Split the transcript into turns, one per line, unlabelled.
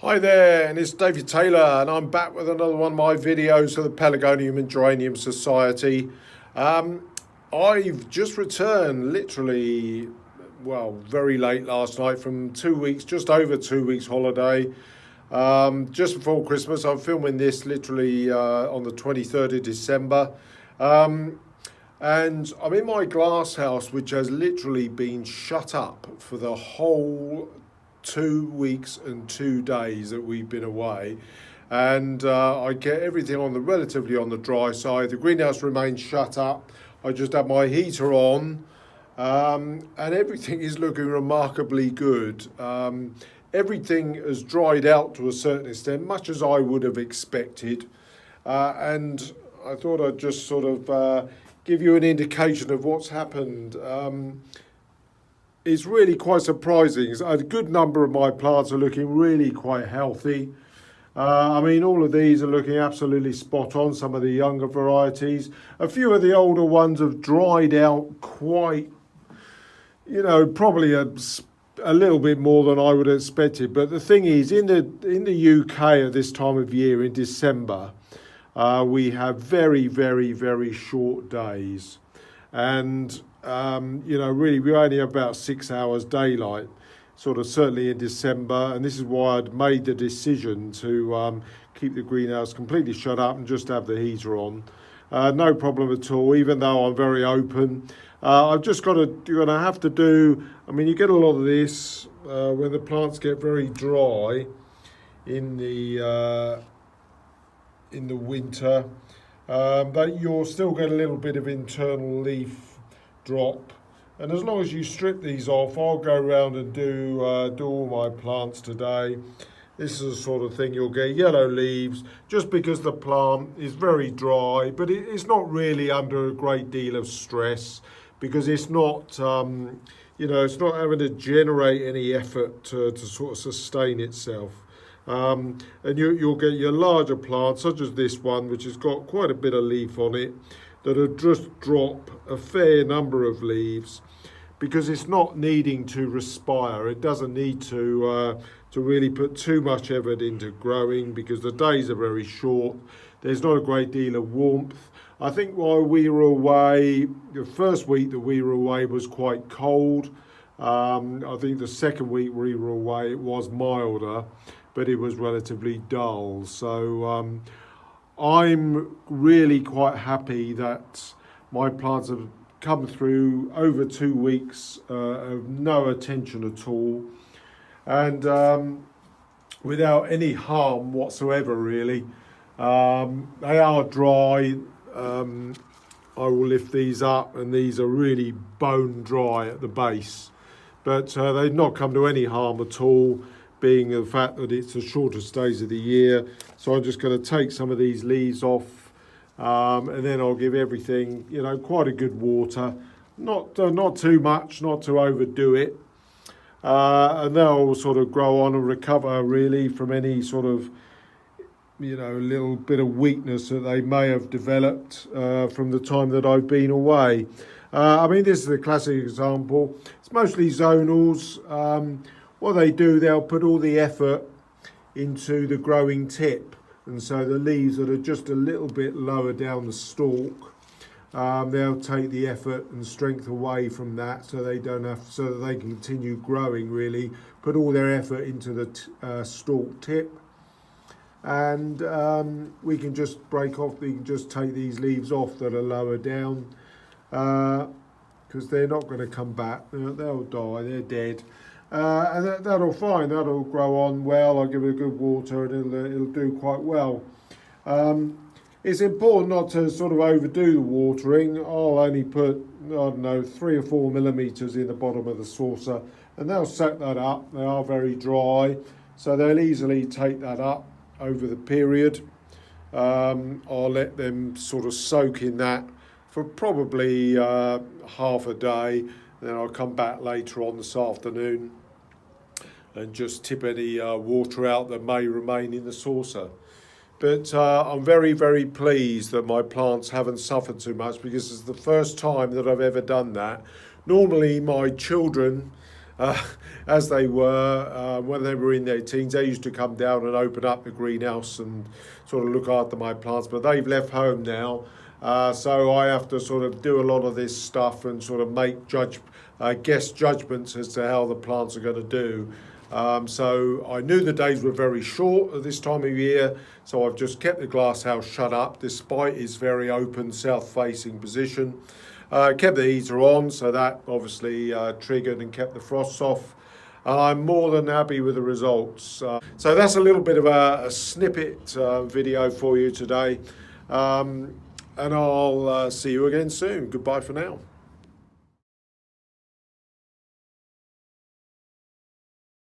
Hi there, and it's David Taylor, and I'm back with another one of my videos of the Pelargonium and Geranium Society. I've just returned literally, very late last night from 2 weeks, just over 2 weeks holiday. Just before Christmas, I'm filming this literally on the 23rd of December. And I'm in my glass house, which has literally been shut up for the whole 2 weeks and 2 days that we've been away. And I get everything relatively on the dry side. The greenhouse remains shut up. I just have my heater on, and everything is looking remarkably good. Everything has dried out to a certain extent, much as I would have expected. And I thought I'd just sort of give you an indication of what's happened. It's really quite surprising. A good number of my plants are looking really quite healthy. All of these are looking absolutely spot on, some of the younger varieties. A few of the older ones have dried out quite, probably a little bit more than I would have expected. But the thing is, in the UK at this time of year, in December, we have very, very, very short days. And, really, we only have about 6 hours daylight, sort of certainly in December. And this is why I'd made the decision to keep the greenhouse completely shut up and just have the heater on. No problem at all, even though I'm very open. I've just you're going to have to do, you get a lot of this when the plants get very dry in the winter. But you'll still get a little bit of internal leaf drop, and as long as you strip these off, I'll go around and do all my plants today. This is the sort of thing you'll get yellow leaves just because the plant is very dry, but it's not really under a great deal of stress because it's not it's not having to generate any effort to sort of sustain itself. And you'll get your larger plants, such as this one, which has got quite a bit of leaf on it, that'll just drop a fair number of leaves because it's not needing to respire. It doesn't need to really put too much effort into growing because the days are very short. There's not a great deal of warmth. I think while we were away, the first week that we were away was quite cold. I think the second week we were away, it was milder, but it was relatively dull. So I'm really quite happy that my plants have come through over 2 weeks of no attention at all, and without any harm whatsoever, really. They are dry. I will lift these up, and these are really bone dry at the base, but they've not come to any harm at all, being the fact that it's the shortest days of the year. So I'm just going to take some of these leaves off, and then I'll give everything, quite a good water, not too much, not to overdo it, and they'll sort of grow on and recover really from any sort of, little bit of weakness that they may have developed from the time that I've been away. This is a classic example. It's mostly zonals. What they do, they'll put all the effort into the growing tip, and so the leaves that are just a little bit lower down the stalk, they'll take the effort and strength away from that, so that they can continue growing. Really, put all their effort into the stalk tip, and we can just break off. We can just take these leaves off that are lower down, because they're not going to come back. They'll die. They're dead. And that'll fine, that'll grow on well. I'll give it a good water and it'll do quite well. It's important not to sort of overdo the watering. I'll only put, 3 or 4 millimetres in the bottom of the saucer, and they'll soak that up. They are very dry, so they'll easily take that up over the period. I'll let them sort of soak in that for probably half a day. Then I'll come back later on this afternoon and just tip any water out that may remain in the saucer. But I'm very, very pleased that my plants haven't suffered too much, because it's the first time that I've ever done that. Normally my children uh, as they were when they were in their teens. They used to come down and open up the greenhouse and sort of look after my plants, but they've left home now. So I have to sort of do a lot of this stuff and sort of make guess judgments as to how the plants are going to do. So I knew the days were very short at this time of year, so I've just kept the glass house shut up despite its very open south-facing position. Kept the heater on, so that obviously triggered and kept the frosts off. And I'm more than happy with the results. So that's a little bit of a snippet video for you today. And I'll see you again soon. Goodbye for now.